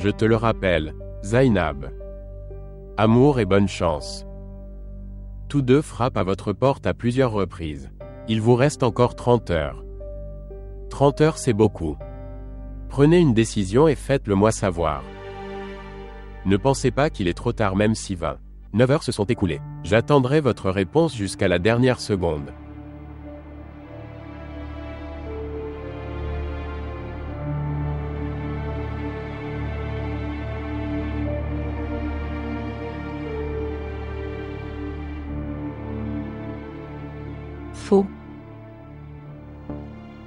Je te le rappelle, Zainab. Amour et bonne chance. Tous deux frappent à votre porte à plusieurs reprises. Il vous reste encore 30 heures. 30 heures, c'est beaucoup. Prenez une décision et faites-le moi savoir. Ne pensez pas qu'il est trop tard même si 29 heures se sont écoulées. J'attendrai votre réponse jusqu'à la dernière seconde. Faux.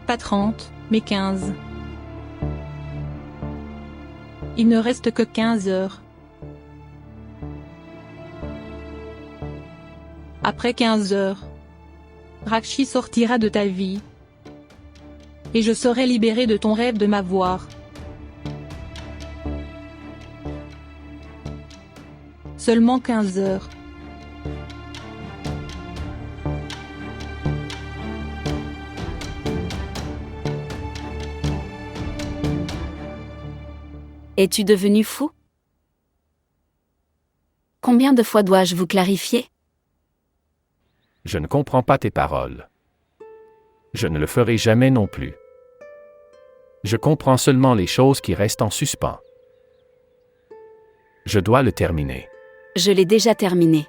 Pas 30, mais 15. Il ne reste que 15 heures. Après 15 heures, Rakshi sortira de ta vie. Et je serai libéré de ton rêve de m'avoir. Seulement 15 heures. Es-tu devenu fou? Combien de fois dois-je vous clarifier? Je ne comprends pas tes paroles. Je ne le ferai jamais non plus. Je comprends seulement les choses qui restent en suspens. Je dois le terminer. Je l'ai déjà terminé.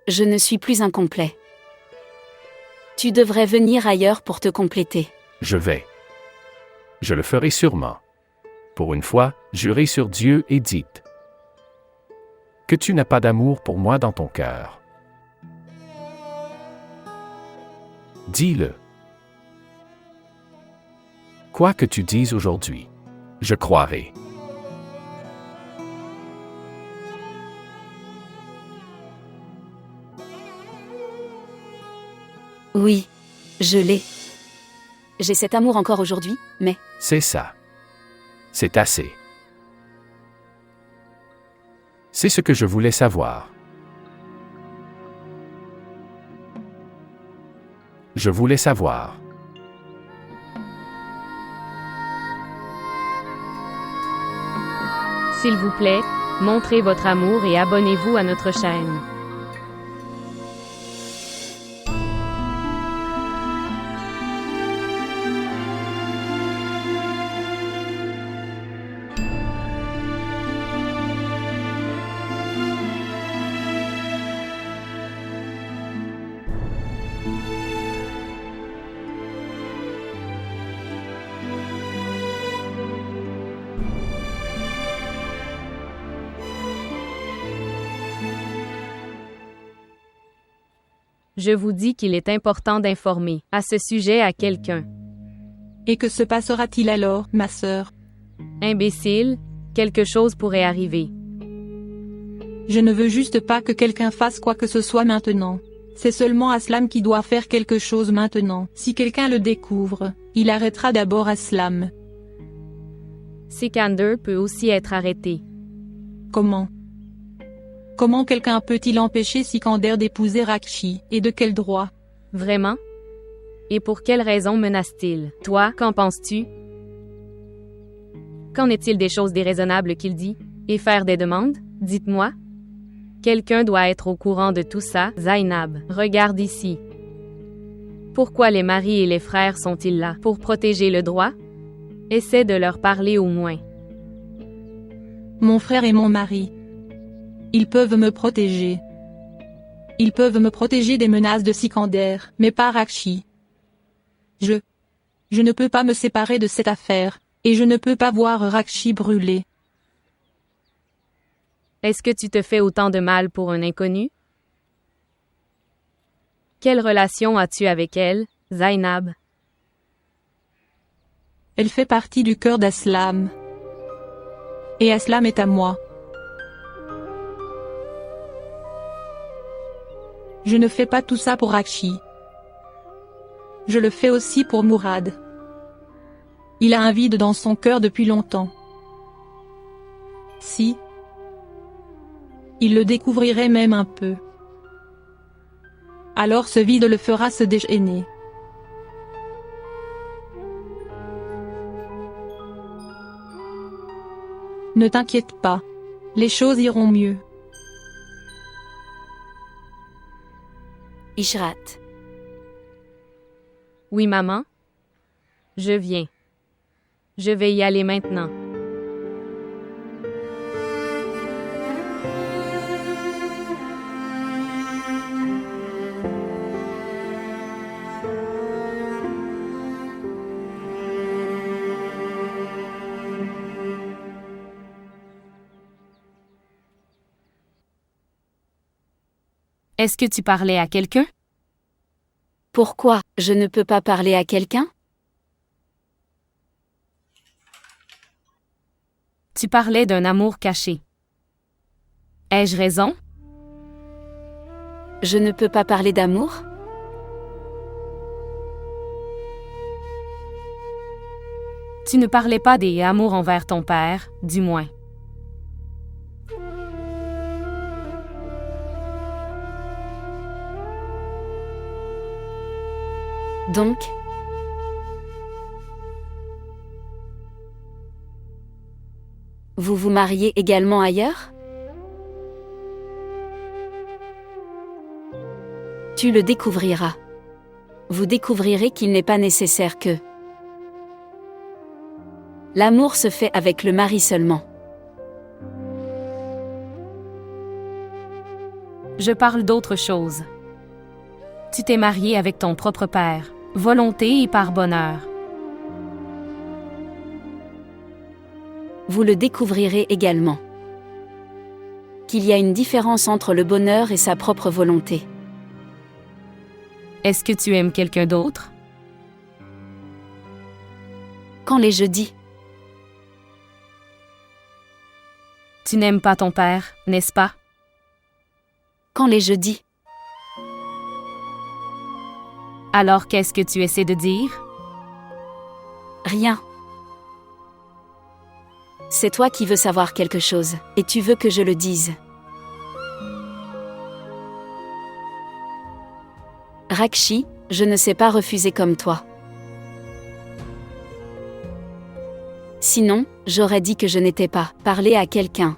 Je ne suis plus incomplet. Tu devrais venir ailleurs pour te compléter. Je vais. Je le ferai sûrement. Pour une fois, jurez sur Dieu et dites que tu n'as pas d'amour pour moi dans ton cœur. Dis-le. Quoi que tu dises aujourd'hui, je croirai. Oui, je l'ai. J'ai cet amour encore aujourd'hui, mais... C'est ça. C'est assez. C'est ce que je voulais savoir. Je voulais savoir. S'il vous plaît, montrez votre amour et abonnez-vous à notre chaîne. Je vous dis qu'il est important d'informer à ce sujet à quelqu'un. Et que se passera-t-il alors, ma sœur? Imbécile, quelque chose pourrait arriver. Je ne veux juste pas que quelqu'un fasse quoi que ce soit maintenant. C'est seulement Aslam qui doit faire quelque chose maintenant. Si quelqu'un le découvre, il arrêtera d'abord Aslam. Sikander peut aussi être arrêté. Comment? Comment quelqu'un peut-il empêcher Sikander d'épouser Rakshi, et de quel droit? Vraiment? Et pour quelle raison menace-t-il? Toi, qu'en penses-tu? Qu'en est-il des choses déraisonnables qu'il dit? Et faire des demandes? Dites-moi. Quelqu'un doit être au courant de tout ça, Zainab. Regarde ici. Pourquoi les maris et les frères sont-ils là? Pour protéger le droit? Essaie de leur parler au moins. Mon frère et mon mari. Ils peuvent me protéger. Ils peuvent me protéger des menaces de Sikander, mais pas Rakshi. Je ne peux pas me séparer de cette affaire, et je ne peux pas voir Rakshi brûler. Est-ce que tu te fais autant de mal pour un inconnu? Quelle relation as-tu avec elle, Zainab? Elle fait partie du cœur d'Aslam. Et Aslam est à moi. Je ne fais pas tout ça pour Rakshi. Je le fais aussi pour Mourad. Il a un vide dans son cœur depuis longtemps. Si il le découvrirait même un peu, alors ce vide le fera se déchaîner. Ne t'inquiète pas. Les choses iront mieux. Ishrat. Oui, maman? Je viens. Je vais y aller maintenant. Est-ce que tu parlais à quelqu'un? Pourquoi je ne peux pas parler à quelqu'un? Tu parlais d'un amour caché. Ai-je raison? Je ne peux pas parler d'amour? Tu ne parlais pas des amours envers ton père, du moins. Donc, vous vous mariez également ailleurs? Tu le découvriras. Vous découvrirez qu'il n'est pas nécessaire que l'amour se fait avec le mari seulement. Je parle d'autre chose. Tu t'es marié avec ton propre père, volonté et par bonheur. Vous le découvrirez également. Qu'il y a une différence entre le bonheur et sa propre volonté. Est-ce que tu aimes quelqu'un d'autre? Quand les jeudis, Tu n'aimes pas ton père, n'est-ce pas? quand les jeudis, Alors qu'est-ce que tu essaies de dire? rien. C'est toi qui veux savoir quelque chose, et tu veux que je le dise. Rakshi, je ne sais pas refuser comme toi. Sinon, j'aurais dit que je n'étais pas parlé à quelqu'un.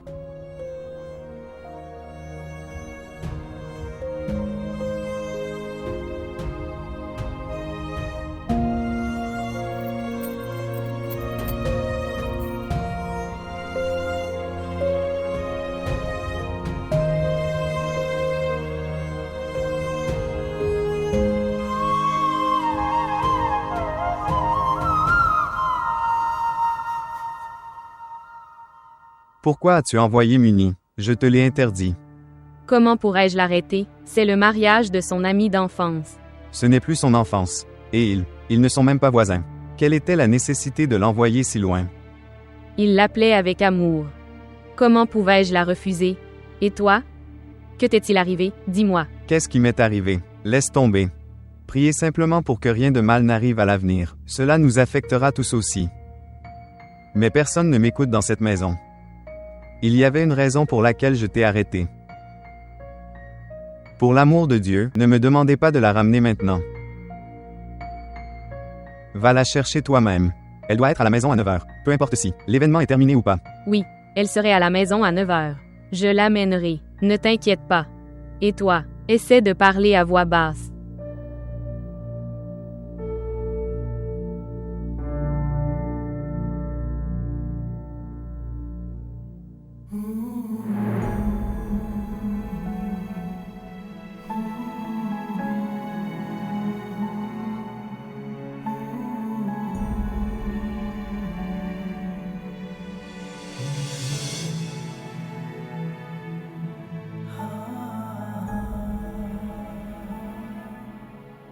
Pourquoi as-tu envoyé Muni? Je te l'ai interdit. Comment pourrais-je l'arrêter? C'est le mariage de son ami d'enfance. Ce n'est plus son enfance. Et ils ne sont même pas voisins. Quelle était la nécessité de l'envoyer si loin? Il l'appelait avec amour. Comment pouvais-je la refuser? Et toi? Que t'est-il arrivé? Dis-moi. Qu'est-ce qui m'est arrivé? Laisse tomber. Priez simplement pour que rien de mal n'arrive à l'avenir. Cela nous affectera tous aussi. Mais personne ne m'écoute dans cette maison. Il y avait une raison pour laquelle je t'ai arrêté. Pour l'amour de Dieu, ne me demandez pas de la ramener maintenant. Va la chercher toi-même. Elle doit être à la maison à 9h, peu importe si l'événement est terminé ou pas. Oui, elle serait à la maison à 9 heures. Je l'amènerai. Ne t'inquiète pas. Et toi, essaie de parler à voix basse.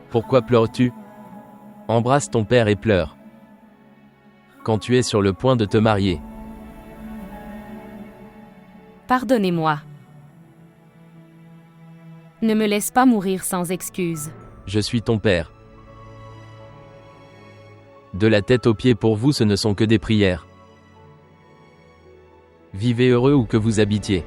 Pourquoi pleures-tu? Embrasse ton père et pleure. Quand tu es sur le point de te marier. Pardonnez-moi. Ne me laisse pas mourir sans excuse. Je suis ton père. De la tête aux pieds pour vous, ce ne sont que des prières. Vivez heureux où que vous habitiez.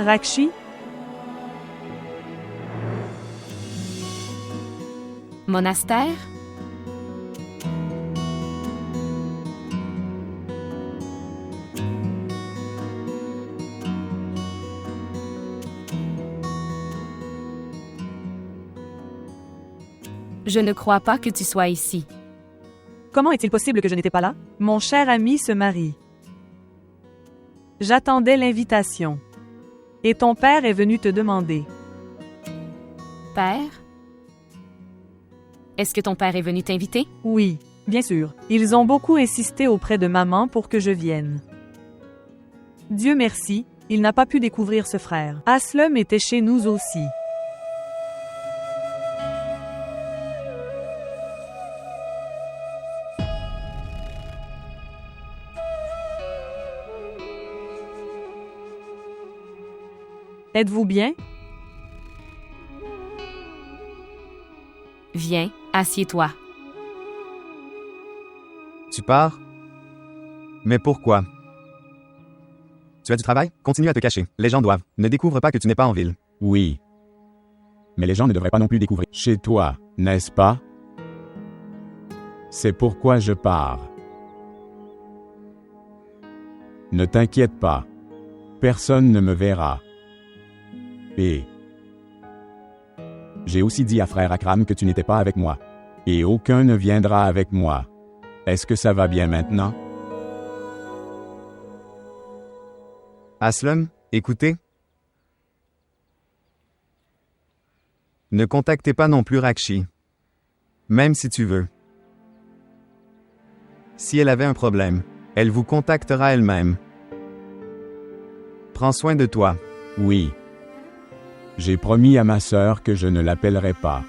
Rakshi? Monastère? Je ne crois pas que tu sois ici. Comment est-il possible que je n'étais pas là? Mon cher ami se marie. J'attendais l'invitation. Et ton père est venu te demander. Père? Est-ce que ton père est venu t'inviter? Oui, bien sûr. Ils ont beaucoup insisté auprès de maman pour que je vienne. Dieu merci, il n'a pas pu découvrir ce frère. Aslum était chez nous aussi. Êtes-vous bien? Viens, assieds-toi. Tu pars? Mais pourquoi? Tu as du travail? Continue à te cacher. Les gens doivent. Ne découvre pas que tu n'es pas en ville. Oui. Mais les gens ne devraient pas non plus découvrir. Chez toi, n'est-ce pas? C'est pourquoi je pars. Ne t'inquiète pas. Personne ne me verra. Et j'ai aussi dit à frère Akram que tu n'étais pas avec moi. Et aucun ne viendra avec moi. Est-ce que ça va bien maintenant? Aslum, écoutez. Ne contactez pas non plus Rakshi. Même si tu veux. Si elle avait un problème, elle vous contactera elle-même. Prends soin de toi. Oui. J'ai promis à ma sœur que je ne l'appellerai pas.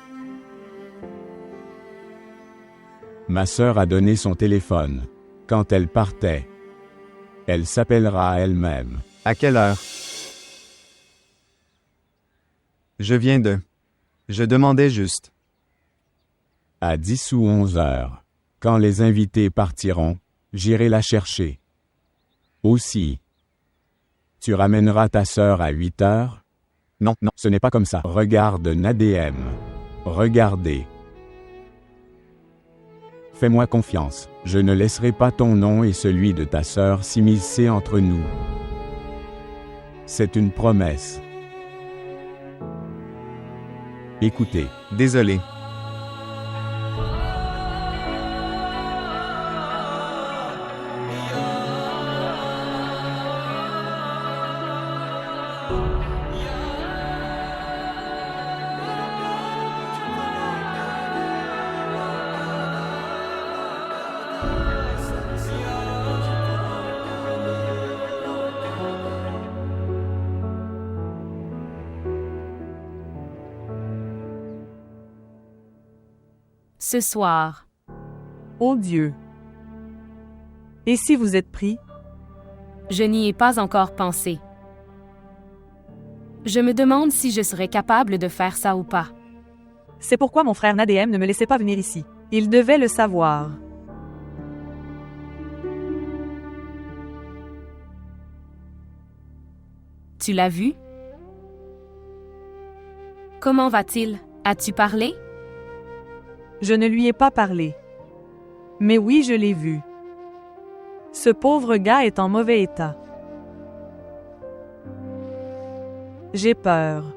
Ma sœur a donné son téléphone. Quand elle partait, elle s'appellera elle-même. À quelle heure? Je viens de. Je demandais juste. À 10 ou 11 heures. Quand les invités partiront, j'irai la chercher. Aussi. Tu ramèneras ta sœur à 8 heures? Non, non. Ce n'est pas comme ça. Regarde Nadem. Regardez. Fais-moi confiance. Je ne laisserai pas ton nom et celui de ta sœur s'immiscer entre nous. C'est une promesse. Écoutez. Désolé. Ce soir. Oh Dieu! Et si vous êtes pris? Je n'y ai pas encore pensé. Je me demande si je serais capable de faire ça ou pas. C'est pourquoi mon frère Nadem ne me laissait pas venir ici. Il devait le savoir. Tu l'as vu? Comment va-t-il? As-tu parlé? Je ne lui ai pas parlé. Mais oui, je l'ai vu. Ce pauvre gars est en mauvais état. J'ai peur.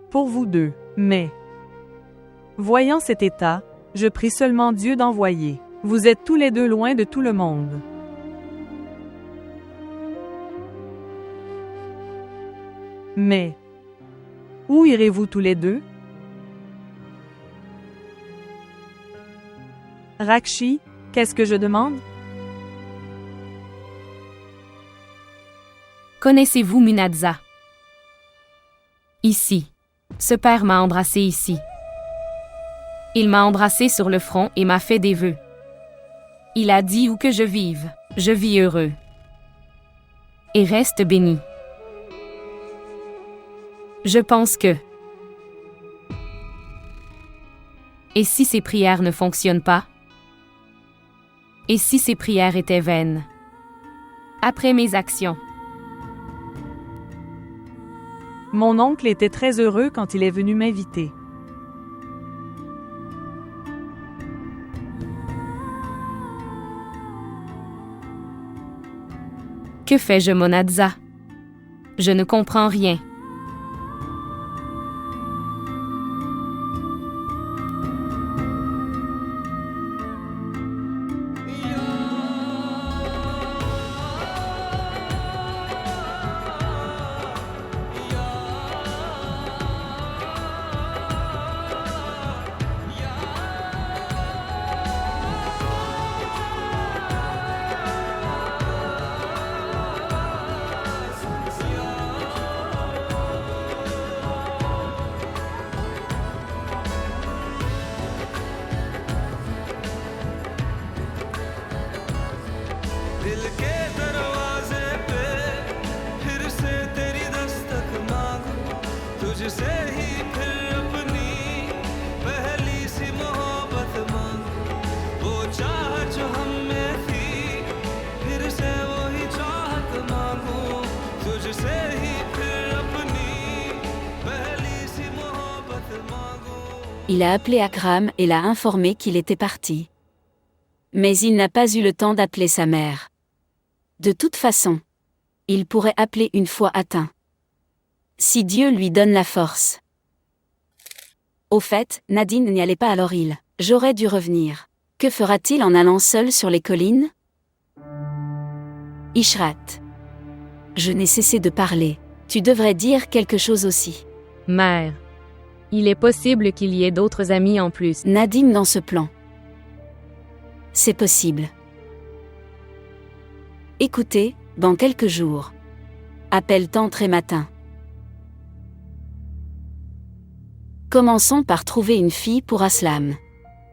Pour vous deux, mais... Voyant cet état, je prie seulement Dieu d'envoyer. Vous êtes tous les deux loin de tout le monde. Mais... Où irez-vous tous les deux? Rakshi, qu'est-ce que je demande? Connaissez-vous Munadza? Ici. Ce père m'a embrassé ici. Il m'a embrassé sur le front et m'a fait des vœux. Il a dit où que je vive, je vis heureux. Et reste béni. Je pense que... Et si ces prières ne fonctionnent pas? Et si ces prières étaient vaines? Après mes actions. Mon oncle était très heureux quand il est venu m'inviter. Que fais-je, Monadza? Je ne comprends rien. दिल के दरवाजे पे फिर से तेरी दस्तक मांगू तुझसे ही फिर अपनी पहली सी मोहब्बत मांगू वो चाहत जो हम में थी फिर से वही चाहत मांगू तुझसे ही फिर अपनी पहली सी मोहब्बत मांगू. Il a appelé Akram et l'a informé qu'il était parti. Mais il n'a pas eu le temps d'appeler sa mère. De toute façon, il pourrait appeler une fois atteint. Si Dieu lui donne la force. Au fait, Nadine n'y allait pas alors j'aurais dû revenir. Que fera-t-il en allant seul sur les collines? Ishrat. Je n'ai cessé de parler. Tu devrais dire quelque chose aussi. Mère. Il est possible qu'il y ait d'autres amis en plus. Nadine dans ce plan. C'est possible. Écoutez, dans quelques jours. Appelle tant très matin. Commençons par trouver une fille pour Aslam.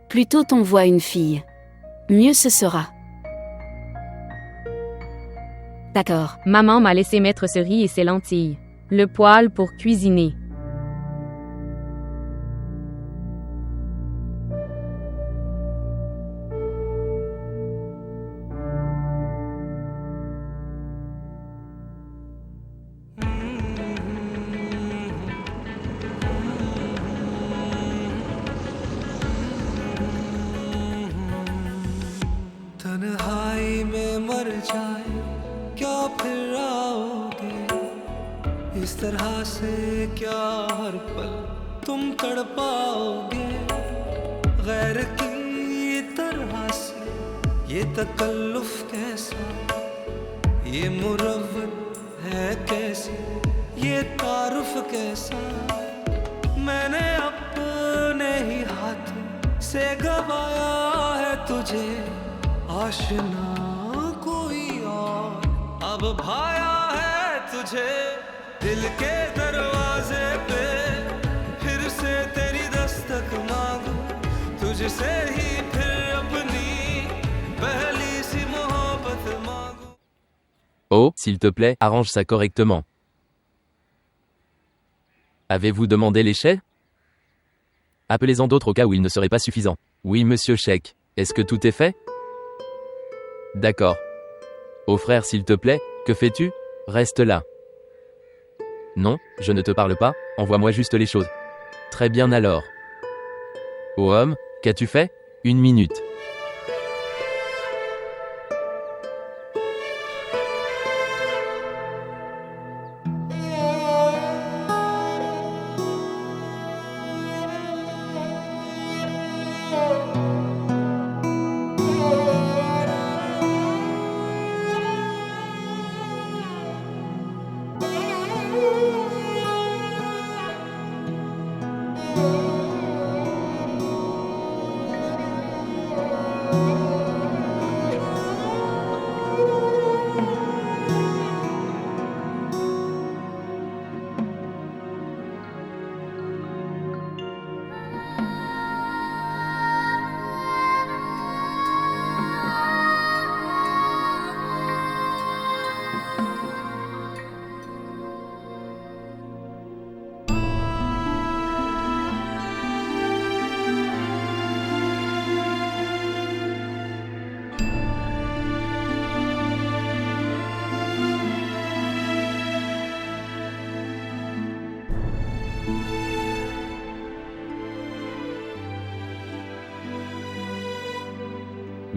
Plus tôt on voit une fille, mieux ce sera. D'accord. Maman m'a laissé mettre ce riz et ces lentilles. Le poêle pour cuisiner. तन्हाई में मर जाए क्या फिर आओगे इस तरह से क्या हर पल तुम तड़पाओगे गैर की तरह से ये तकल्लुफ कैसा ये मुरव्वत है कैसे ये तारुफ कैसा मैंने अपने ही हाथ से गवाया है तुझे आशना कोई और अब भाया है तुझे दिल के दरवाजे पे फिर से तेरी दस्तक मांगू तुझसे ही फिर अपनी पहली सी मोहब्बत मांगू. Oh, s'il te plaît, arrange ça correctement. Avez-vous demandé les chais? Appelez-en d'autres au cas où il ne serait pas suffisant. Oui, monsieur Sheikh. Est-ce que tout est fait? D'accord. Oh frère, s'il te plaît, que fais-tu? Reste là. Non, je ne te parle pas, envoie-moi juste les choses. Très bien alors. Oh homme, qu'as-tu fait? 1 minute.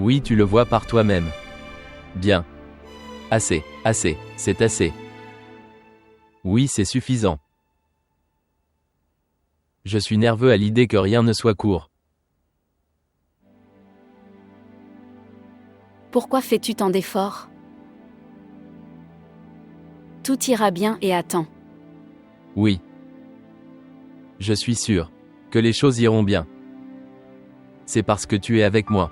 Oui, tu le vois par toi-même. Bien. Assez, c'est assez. Oui, c'est suffisant. Je suis nerveux à l'idée que rien ne soit court. Pourquoi fais-tu tant d'efforts? Tout ira bien et à temps. Oui. Je suis sûr que les choses iront bien. C'est parce que tu es avec moi.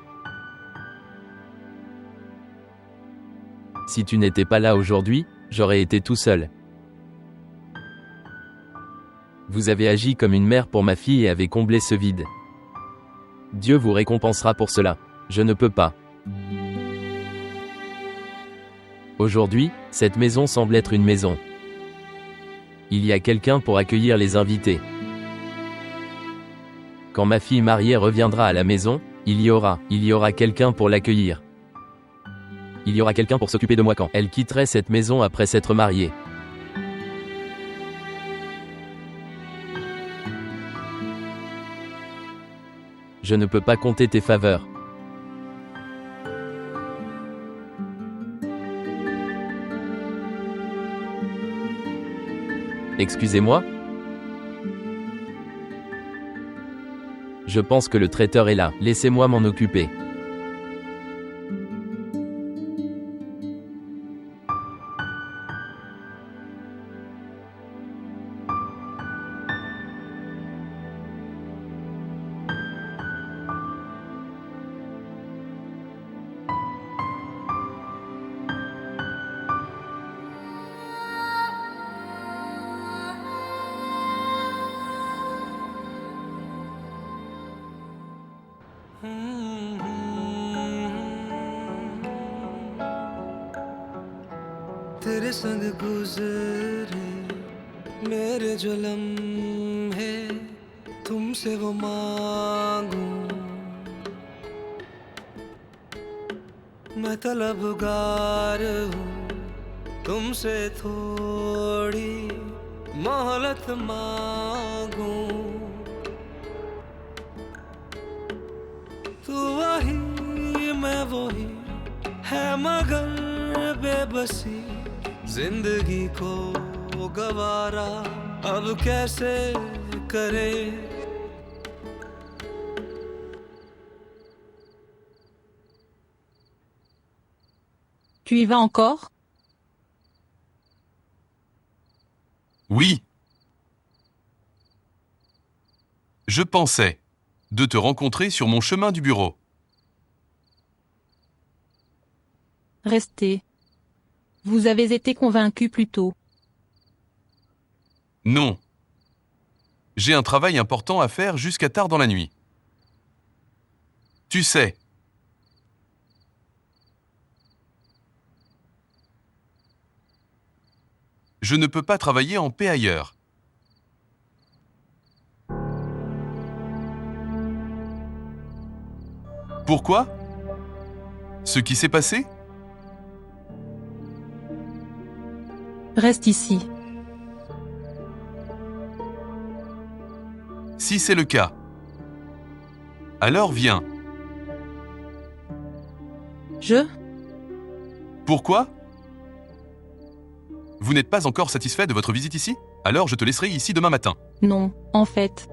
Si tu n'étais pas là aujourd'hui, j'aurais été tout seul. Vous avez agi comme une mère pour ma fille et avez comblé ce vide. Dieu vous récompensera pour cela. Je ne peux pas. Aujourd'hui, cette maison semble être une maison. Il y a quelqu'un pour accueillir les invités. Quand ma fille mariée reviendra à la maison, il y aura quelqu'un pour l'accueillir. Il y aura quelqu'un pour s'occuper de moi quand elle quitterait cette maison après s'être mariée. Je ne peux pas compter tes faveurs. Excusez-moi? Je pense que le traiteur est là, laissez-moi m'en occuper. तेरे संग गुजरे मेरे जो लम्हे तुमसे वो मांगूं मैं तलबगार हूँ तुमसे थोड़ी मोहलत मांगूं तू वही मैं वही है मगर बेबसी जिंदगी को गवारा अब कैसे करे Tu y vas encore? Oui. Je pensais de te rencontrer sur mon chemin du bureau. Restez. Vous avez été convaincu plus tôt. Non. J'ai un travail important à faire jusqu'à tard dans la nuit. Tu sais. Je ne peux pas travailler en paix ailleurs. Pourquoi? Ce qui s'est passé? Reste ici. Si c'est le cas, alors viens. Pourquoi? Vous n'êtes pas encore satisfait de votre visite ici? Alors je te laisserai ici demain matin. Non, en fait.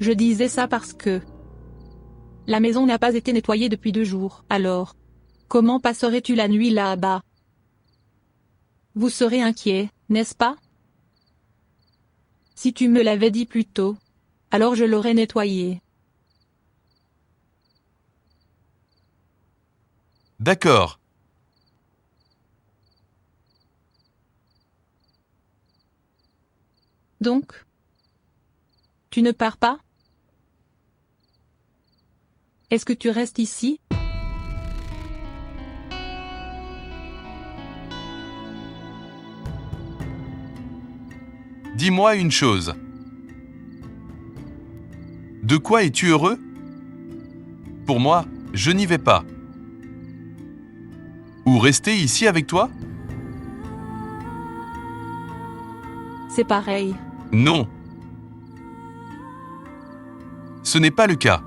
Je disais ça parce que la maison n'a pas été nettoyée depuis 2 jours. Alors, comment passerais-tu la nuit là-bas? Vous serez inquiet, n'est-ce pas? Si tu me l'avais dit plus tôt, alors je l'aurais nettoyée. D'accord. Donc, tu ne pars pas? Est-ce que tu restes ici? Dis-moi une chose. De quoi es-tu heureux? Pour moi, je n'y vais pas. Ou rester ici avec toi? C'est pareil. Non. Ce n'est pas le cas.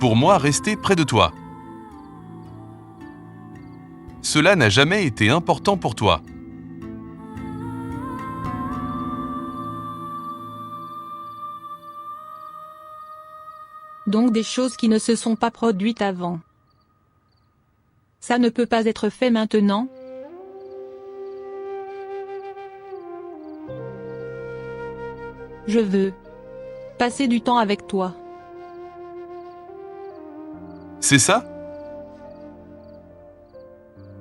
pour moi rester près de toi. Cela n'a jamais été important pour toi. Donc des choses qui ne se sont pas produites avant. Ça ne peut pas être fait maintenant? Je veux passer du temps avec toi. C'est ça?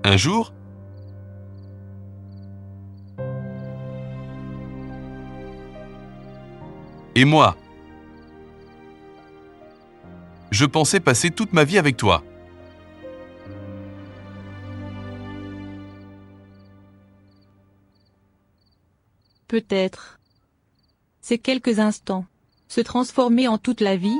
Un jour? Et moi? Je pensais passer toute ma vie avec toi. Peut-être. C'est quelques instants. Se transformer en toute la vie?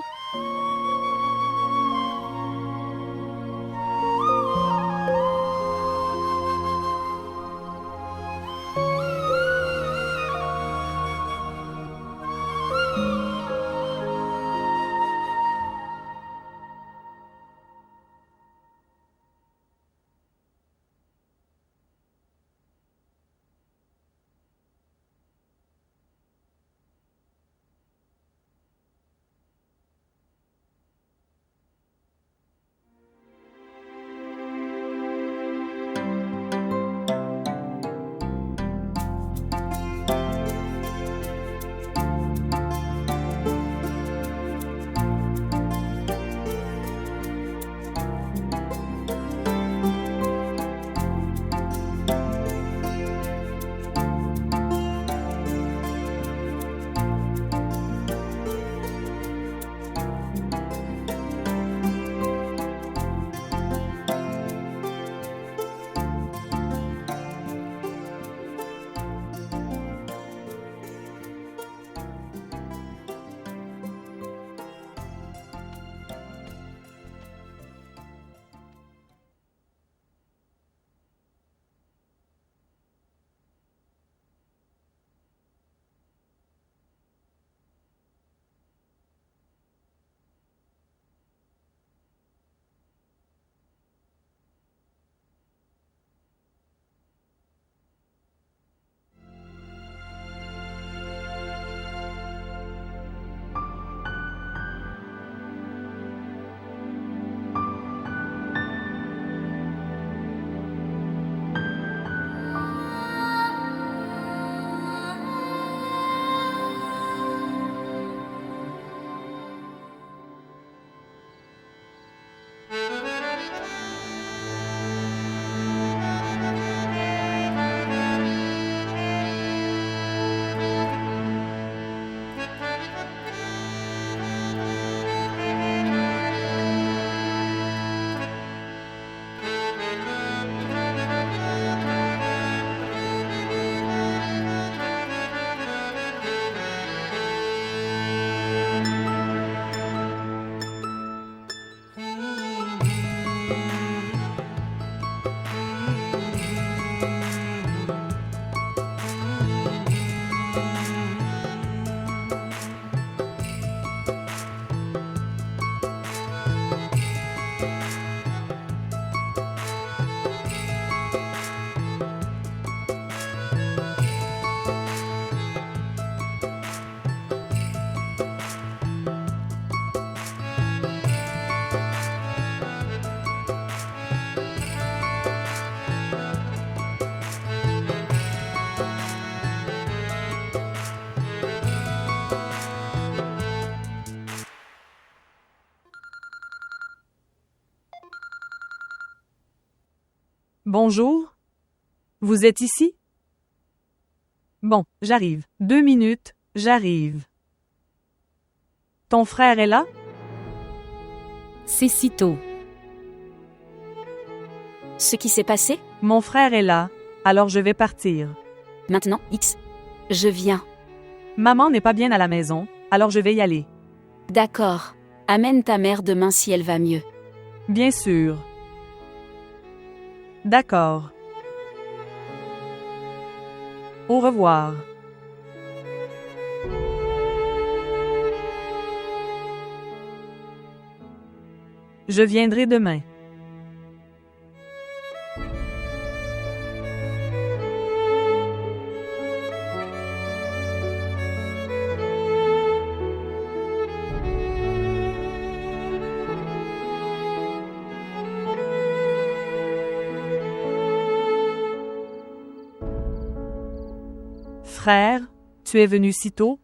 Bonjour. Vous êtes ici? Bon, j'arrive. 2 minutes, j'arrive. Ton frère est là? C'est si tôt. Ce qui s'est passé? Mon frère est là, alors je vais partir. Maintenant, X. Je viens. Maman n'est pas bien à la maison, alors je vais y aller. D'accord. Amène ta mère demain si elle va mieux. Bien sûr. D'accord. Au revoir. Je viendrai demain. Frère, tu es venu si tôt?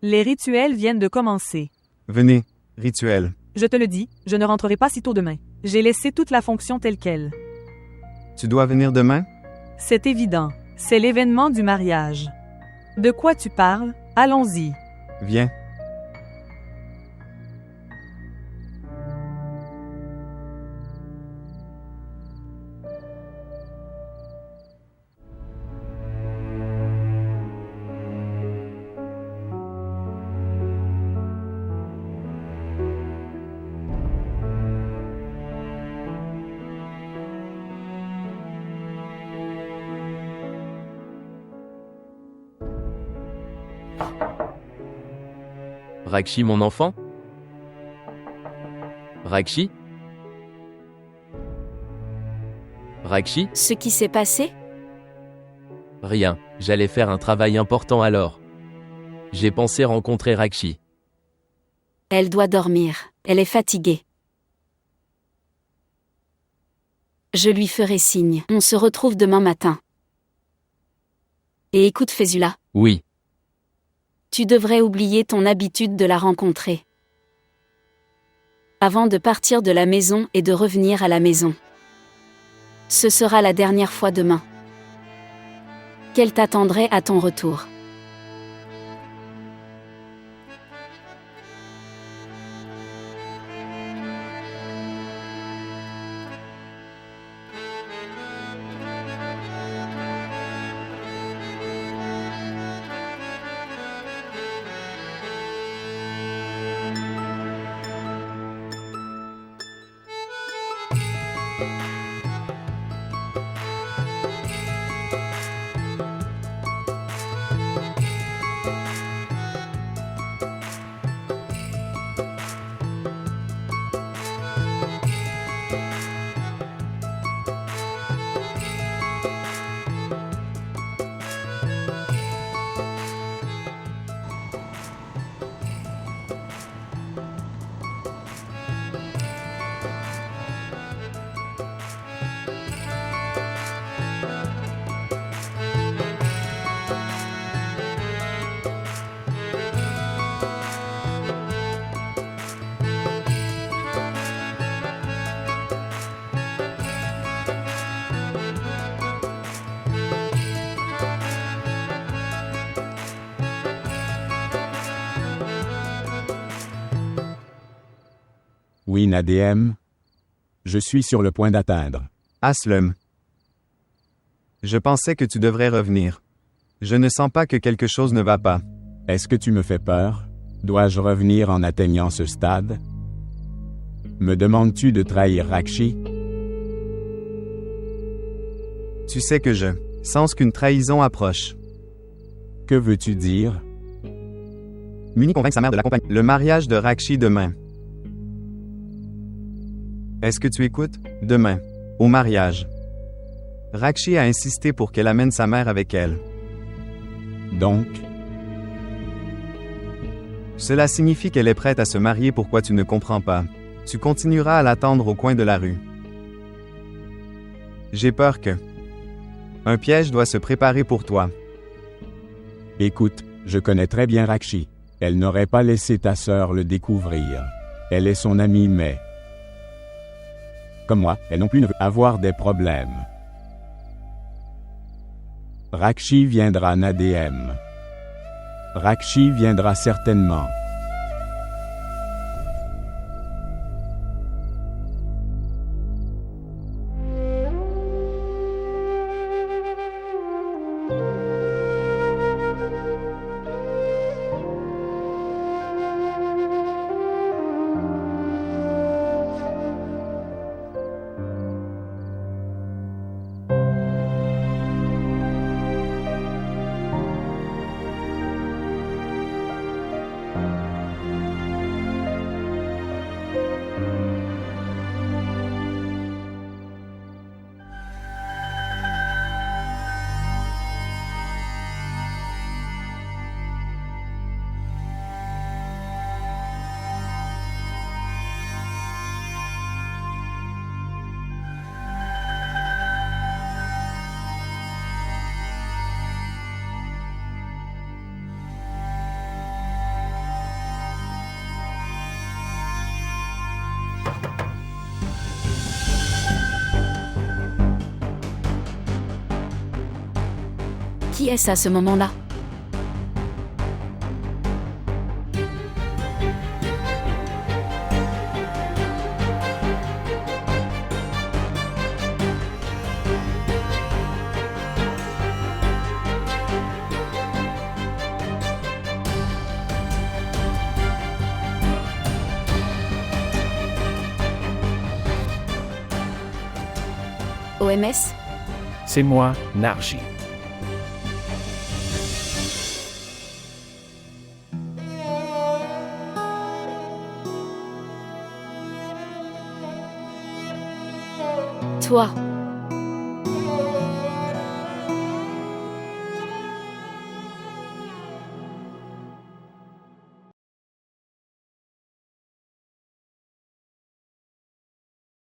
Les rituels viennent de commencer. Venez, rituel. Je te le dis, je ne rentrerai pas si tôt demain. J'ai laissé toute la fonction telle qu'elle. Tu dois venir demain? C'est évident. C'est l'événement du mariage. De quoi tu parles? Allons-y. Viens. Rakshi, mon enfant? Rakshi? Rakshi? Ce qui s'est passé? Rien, j'allais faire un travail important alors. J'ai pensé rencontrer Rakshi. Elle doit dormir. Elle est fatiguée. Je lui ferai signe. On se retrouve demain matin. Et écoute Fésula. Oui. Tu devrais oublier ton habitude de la rencontrer. Avant de partir de la maison et de revenir à la maison. Ce sera la dernière fois demain. Qu'elle t'attendrait à ton retour. Oui, Nadiem. Je suis sur le point d'atteindre. Aslem. Je pensais que tu devrais revenir. Je ne sens pas que quelque chose ne va pas. Est-ce que tu me fais peur? Dois-je revenir en atteignant ce stade? Me demandes-tu de trahir Rakshi? Tu sais que je sens qu'une trahison approche. Que veux-tu dire? Muni convainc sa mère de l'accompagner. Le mariage de Rakshi demain. Est-ce que tu écoutes? Demain. Au mariage. Rakshi a insisté pour qu'elle amène sa mère avec elle. Donc? Cela signifie qu'elle est prête à se marier. Pourquoi tu ne comprends pas? Tu continueras à l'attendre au coin de la rue. J'ai peur que un piège doit se préparer pour toi. Écoute, je connais très bien Rakshi. Elle n'aurait pas laissé ta sœur le découvrir. Elle est son amie, mais... comme moi, elle non plus ne veut avoir des problèmes. Rakshi viendra, Nadiem. Rakshi viendra certainement. Qui est-ce à ce moment-là? OMS? C'est moi, Narji. Toi,